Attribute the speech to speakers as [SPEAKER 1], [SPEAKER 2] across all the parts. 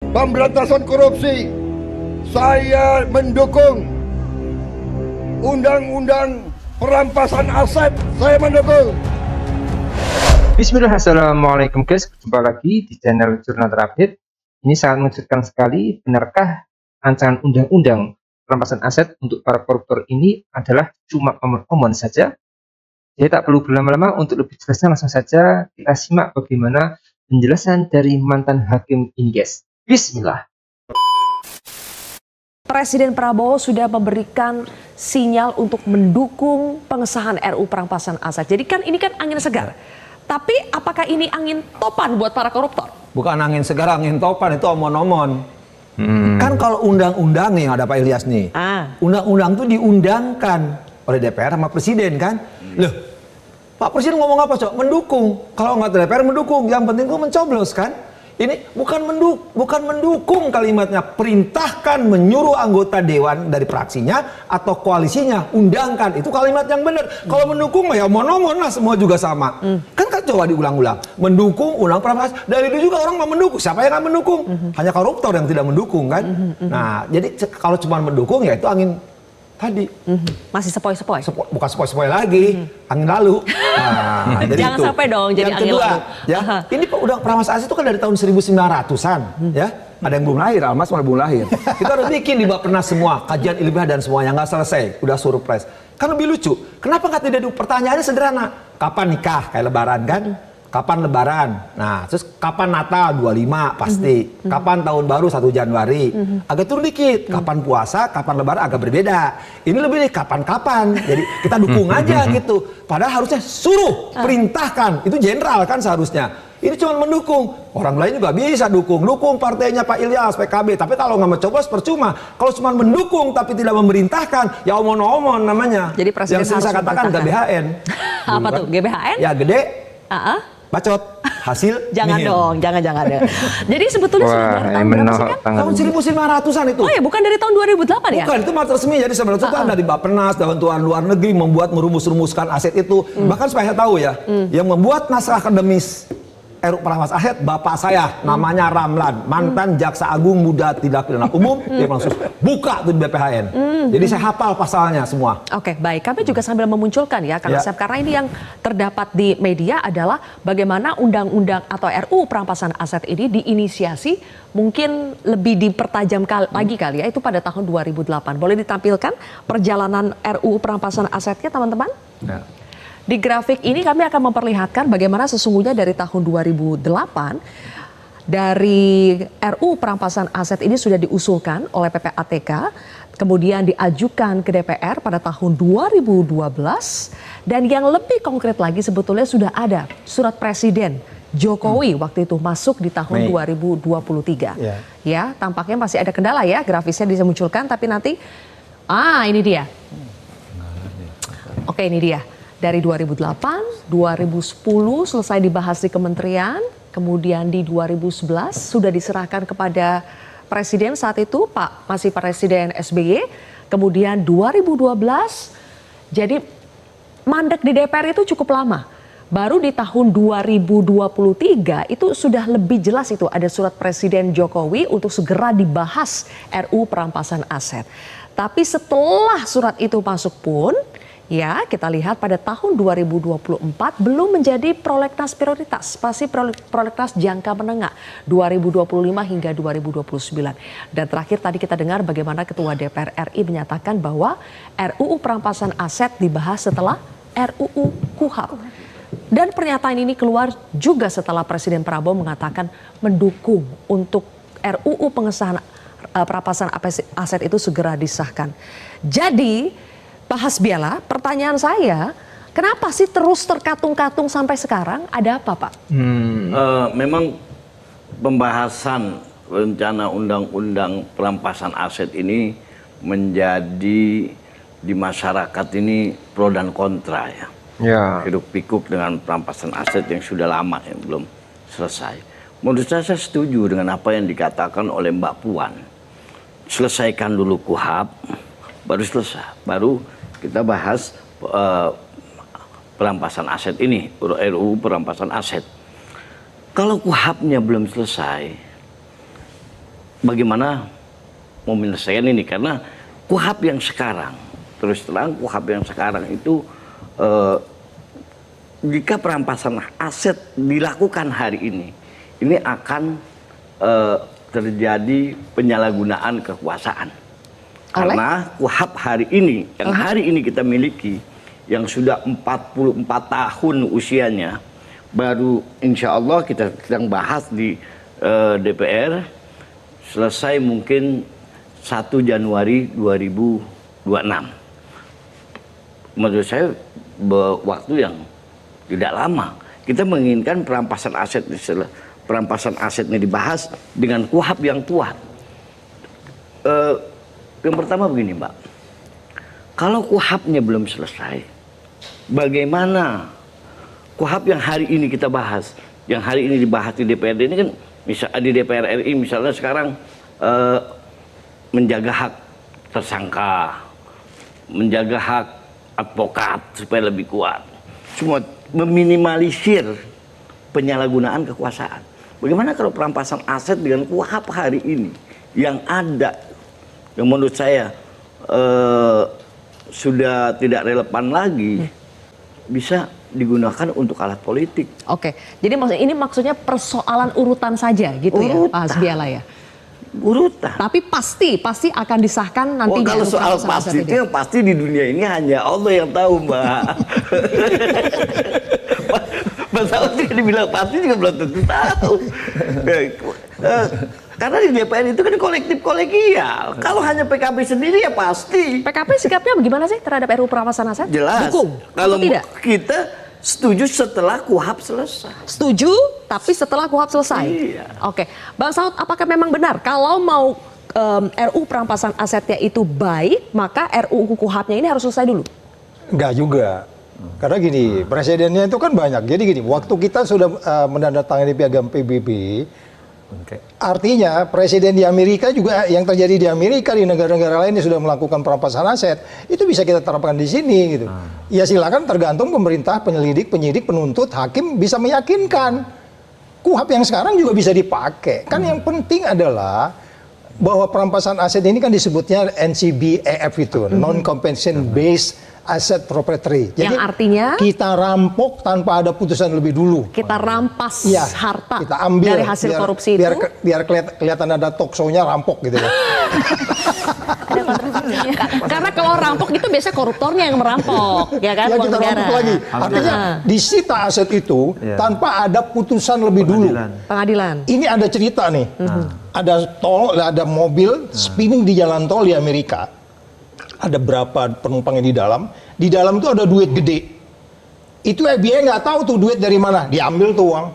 [SPEAKER 1] pemberantasan korupsi. Saya mendukung undang-undang perampasan aset. Saya mendukung.
[SPEAKER 2] Bismillah, assalamualaikum guys, jumpa lagi di channel Jurnal Terupdate. Ini sangat mengejutkan sekali. Benarkah rancangan undang-undang perampasan aset untuk para koruptor ini adalah cuma omong-omong saja? Jadi tak perlu berlama-lama, untuk lebih jelasnya langsung saja kita simak bagaimana penjelasan dari mantan hakim ini guys. Bismillah.
[SPEAKER 3] Presiden Prabowo sudah memberikan sinyal untuk mendukung pengesahan RUU perampasan aset. Jadi kan ini kan angin segar. Tapi apakah ini angin topan buat para koruptor?
[SPEAKER 4] Bukan angin segar, angin topan, itu omon-omon. Kan kalau undang-undang nih, ada Pak Ilyas nih. Undang-undang itu diundangkan oleh DPR sama Presiden kan. Loh, Pak Presiden ngomong apa, Cok? Mendukung. Kalau nggak DPR mendukung, yang penting itu mencoblos kan. Ini bukan mendukung kalimatnya, perintahkan menyuruh anggota dewan dari fraksinya atau koalisinya undangkan, itu kalimat yang benar. Kalau mendukung ya omon-omon lah, semua juga sama. Kan coba diulang-ulang, mendukung undang perampasan. Dari itu juga orang mau mendukung, siapa yang nggak mendukung? Hanya koruptor yang tidak mendukung kan. Nah, jadi kalau cuma mendukung ya itu angin tadi.
[SPEAKER 3] Masih sepoi-sepoi?
[SPEAKER 4] Bukan sepoi-sepoi lagi, angin lalu. Nah, jadi
[SPEAKER 3] jangan
[SPEAKER 4] itu.
[SPEAKER 3] sampai dong jadi
[SPEAKER 4] yang
[SPEAKER 3] angin
[SPEAKER 4] kedua,
[SPEAKER 3] lalu.
[SPEAKER 4] Ya, ini udah perampasan aset itu kan dari tahun 1900-an, ya. Ada yang belum lahir, Almas malah belum lahir. Kita harus bikin di Bappenas semua, kajian ilmiah dan semuanya, nggak selesai, udah surprise. Kan lebih lucu, kenapa nggak tidak pertanyaannya sederhana? Kapan nikah, kayak lebaran kan? Kapan lebaran? Nah, terus kapan Natal 25 pasti. Kapan tahun baru 1 Januari? Agak turun dikit. Kapan puasa, kapan lebaran agak berbeda. Ini lebih nih kapan-kapan. Jadi kita dukung aja gitu. Padahal harusnya suruh, perintahkan. Itu jenderal kan seharusnya. Ini cuma mendukung. Orang lain juga bisa dukung. Dukung partainya Pak Ilyas, PKB. Tapi kalau nggak mencoblos percuma. Kalau cuma mendukung tapi tidak memerintahkan, ya omon-omon namanya.
[SPEAKER 3] Jadi presiden
[SPEAKER 4] yang saya katakan GBHN.
[SPEAKER 3] Apa tuh GBHN?
[SPEAKER 4] Ya gede. Bacot hasil
[SPEAKER 3] jangan
[SPEAKER 4] nihil.
[SPEAKER 3] dong, jangan ya. Jadi sebetulnya sudah dari tahun berapa sih kan?
[SPEAKER 4] Tahun 1900-an itu.
[SPEAKER 3] Oh ya, bukan dari tahun 2008 ya?
[SPEAKER 4] Bukan, itu materi resmi. Jadi sebenarnya itu kan dari Bappenas, bantuan luar negeri membuat merumuskan aset itu. Bahkan supaya saya tahu ya, yang membuat naskah akademis RUU perampasan aset bapak saya, namanya Ramlan, mantan jaksa agung muda tindak pidana umum. Dia langsung buka tuh di BPHN. Jadi saya hafal pasalnya semua.
[SPEAKER 3] Oke, baik. Kami juga sambil memunculkan ya, karena ini yang terdapat di media adalah bagaimana undang-undang atau RUU perampasan aset ini diinisiasi mungkin lebih dipertajam lagi kali ya, itu pada tahun 2008. Boleh ditampilkan perjalanan RUU perampasan asetnya, teman-teman?
[SPEAKER 4] Ya.
[SPEAKER 3] Di grafik ini kami akan memperlihatkan bagaimana sesungguhnya dari tahun 2008 dari RUU perampasan aset ini sudah diusulkan oleh PPATK, kemudian diajukan ke DPR pada tahun 2012, dan yang lebih konkret lagi sebetulnya sudah ada surat Presiden Jokowi waktu itu masuk di tahun 2023. Ya, tampaknya masih ada kendala ya, grafisnya bisa munculkan, tapi nanti ini dia. Oke, ini dia. Dari 2008, 2010 selesai dibahas di kementerian, kemudian di 2011 sudah diserahkan kepada Presiden saat itu, masih Presiden SBY, kemudian 2012, jadi mandek di DPR itu cukup lama. Baru di tahun 2023 itu sudah lebih jelas, itu ada surat Presiden Jokowi untuk segera dibahas RUU perampasan aset. Tapi setelah surat itu masuk pun, ya, kita lihat pada tahun 2024 belum menjadi prolegnas prioritas, masih prolegnas jangka menengah 2025 hingga 2029. Dan terakhir tadi kita dengar bagaimana Ketua DPR RI menyatakan bahwa RUU perampasan aset dibahas setelah RUU KUHP. Dan pernyataan ini keluar juga setelah Presiden Prabowo mengatakan mendukung untuk RUU pengesahan perampasan aset itu segera disahkan. Jadi Pak Hasbiala, pertanyaan saya, kenapa sih terus terkatung-katung sampai sekarang? Ada apa, Pak?
[SPEAKER 5] Memang pembahasan rencana undang-undang perampasan aset ini menjadi di masyarakat ini pro dan kontra ya. Hiruk pikuk dengan perampasan aset yang sudah lama yang belum selesai. Menurut saya setuju dengan apa yang dikatakan oleh Mbak Puan. Selesaikan dulu KUHP, baru selesai, baru kita bahas perampasan aset ini, RUU perampasan aset. Kalau KUHP-nya belum selesai, bagaimana mau menyelesaikan ini, karena KUHP yang sekarang, terus terang KUHP yang sekarang itu jika perampasan aset dilakukan hari ini akan terjadi penyalahgunaan kekuasaan. Karena KUHP hari ini, yang hari ini kita miliki, yang sudah 44 tahun usianya, baru insya Allah kita sedang bahas di DPR, selesai mungkin 1 Januari 2026. Menurut saya waktu yang tidak lama. Kita menginginkan perampasan asetnya dibahas dengan KUHP yang kuat. Yang pertama begini, Mbak. Kalau KUHP-nya belum selesai, bagaimana KUHP yang hari ini kita bahas, yang hari ini dibahas di DPRD ini kan, di DPR RI misalnya sekarang menjaga hak tersangka, menjaga hak advokat supaya lebih kuat, semua meminimalisir penyalahgunaan kekuasaan. Bagaimana kalau perampasan aset dengan KUHP hari ini yang ada, yang menurut saya sudah tidak relevan lagi, bisa digunakan untuk alat politik.
[SPEAKER 3] Oke, jadi ini maksudnya persoalan urutan saja gitu ya, Pak Hasbiala ya?
[SPEAKER 5] Urutan.
[SPEAKER 3] Tapi pasti akan disahkan nanti.
[SPEAKER 5] Kalau soal pasti itu yang pasti di dunia ini hanya Allah yang tahu, Mbak. Masalah juga dibilang pasti juga belum tentu tahu. Karena di DPR itu kan kolektif kolegial. Kalau hanya PKB sendiri ya pasti.
[SPEAKER 3] PKB sikapnya bagaimana sih terhadap RUU perampasan aset?
[SPEAKER 5] Jelas.
[SPEAKER 3] Dukung
[SPEAKER 5] kalau
[SPEAKER 3] atau tidak?
[SPEAKER 5] Kita setuju setelah KUHP selesai.
[SPEAKER 3] Setuju, tapi setelah KUHP selesai.
[SPEAKER 5] Iya.
[SPEAKER 3] Oke, Bang Saud, apakah memang benar kalau mau RUU perampasan asetnya itu baik, maka RUU KUHP-nya ini harus selesai dulu?
[SPEAKER 1] Enggak juga. Karena gini, presidennya itu kan banyak. Jadi gini, waktu kita sudah menandatangani piagam PBB, artinya presiden di Amerika juga yang terjadi di Amerika, di negara-negara lain yang sudah melakukan perampasan aset, itu bisa kita terapkan di sini gitu. Ya silakan, tergantung pemerintah, penyelidik, penyidik, penuntut, hakim bisa meyakinkan. KUHP yang sekarang juga bisa dipakai. Kan yang penting adalah bahwa perampasan aset ini kan disebutnya NCBAF itu, non-compensation based asset proprietary. Jadi
[SPEAKER 3] yang artinya
[SPEAKER 1] kita rampok tanpa ada putusan lebih dulu.
[SPEAKER 3] Kita rampas
[SPEAKER 1] Ya,
[SPEAKER 3] harta
[SPEAKER 1] kita ambil
[SPEAKER 3] dari hasil korupsi
[SPEAKER 1] biar,
[SPEAKER 3] itu.
[SPEAKER 1] biar kelihatan ada talk show-nya rampok gitu ya.
[SPEAKER 3] Ada kontribusinya. Karena kalau rampok itu biasanya koruptornya yang merampok, ya kan,
[SPEAKER 1] Ya
[SPEAKER 3] uang
[SPEAKER 1] kita
[SPEAKER 3] negara.
[SPEAKER 1] rampok lagi. Artinya disita aset itu tanpa ada putusan lebih dulu.
[SPEAKER 3] Pengadilan.
[SPEAKER 1] Ini ada cerita nih. Ada tol, ada mobil spinning di jalan tol di Amerika. Ada berapa penumpang yang di dalam? Di dalam tuh ada duit gede. Itu FBI nggak tahu tuh duit dari mana. Diambil tuh uang.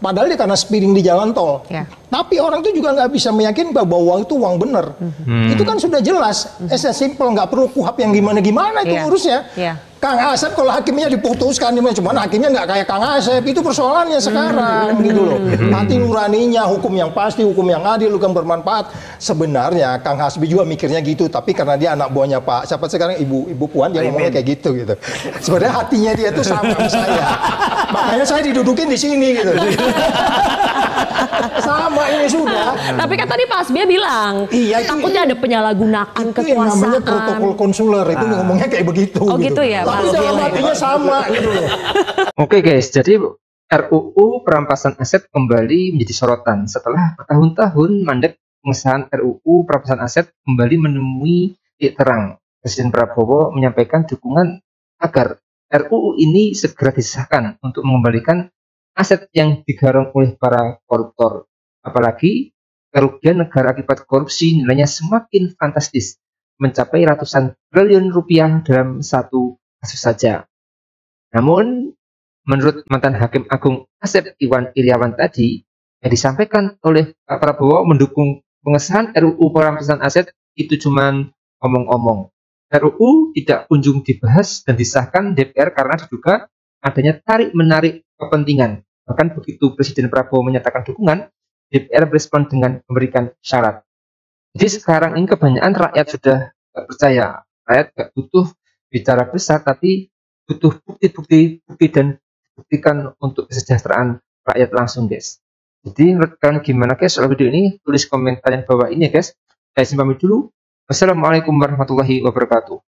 [SPEAKER 1] Padahal dia karena spinning di jalan tol.
[SPEAKER 3] Ya.
[SPEAKER 1] Tapi orang tuh juga nggak bisa meyakinkan bahwa uang itu uang bener. Itu kan sudah jelas. As simple, nggak perlu KUHP yang gimana-gimana itu
[SPEAKER 3] Iya.
[SPEAKER 1] urusnya.
[SPEAKER 3] Iya.
[SPEAKER 1] Kang Asep kalau hakimnya diputuskan, cuman hakimnya nggak kayak Kang Asep, itu persoalannya sekarang gitu loh. Hati nuraninya, hukum yang pasti, hukum yang adil, hukum bermanfaat. Sebenarnya Kang Hasbi juga mikirnya gitu, tapi karena dia anak buahnya Pak, siapa sekarang Ibu Puan, dia ngomongnya kayak gitu. Sebenarnya hatinya dia tuh sama sama saya. Makanya saya didudukin di sini gitu. Sama ini sudah.
[SPEAKER 3] Tapi kan tadi Pak Hasbia bilang,
[SPEAKER 1] Iya, itu-
[SPEAKER 3] takutnya ada penyalahgunaan
[SPEAKER 1] Itu yang namanya
[SPEAKER 3] kekuasaan.
[SPEAKER 1] protokol konsuler, itu ngomongnya kayak begitu.
[SPEAKER 3] Oh gitu ya, Pak
[SPEAKER 1] Tapi
[SPEAKER 3] Hasbi.
[SPEAKER 1] dalam hatinya sama gitu loh.
[SPEAKER 2] Oke guys, jadi RUU perampasan aset kembali menjadi sorotan setelah bertahun-tahun mandek. Pengesahan RUU perampasan aset kembali menemui titik terang. Presiden Prabowo menyampaikan dukungan agar RUU ini segera disahkan untuk mengembalikan aset yang digarong oleh para koruptor. Apalagi kerugian negara akibat korupsi nilainya semakin fantastis, mencapai ratusan triliun rupiah dalam satu kasus saja. Namun, menurut mantan Hakim Agung Asep Iwan Iryawan tadi, yang disampaikan oleh Pak Prabowo mendukung pengesahan RUU perampasan aset itu cuma ngomong-ngomong. RUU tidak kunjung dibahas dan disahkan DPR karena diduga adanya tarik-menarik kepentingan. Bahkan begitu Presiden Prabowo menyatakan dukungan, DPR berespon dengan memberikan syarat. Jadi sekarang ini kebanyakan rakyat sudah gak percaya. Rakyat gak butuh bicara besar, tapi butuh bukti dan buktikan untuk kesejahteraan rakyat langsung, guys. Jadi menurut kalian gimana guys soal video ini? Tulis komentar yang bawah ini ya guys. Saya pamit dulu. Wassalamualaikum warahmatullahi wabarakatuh.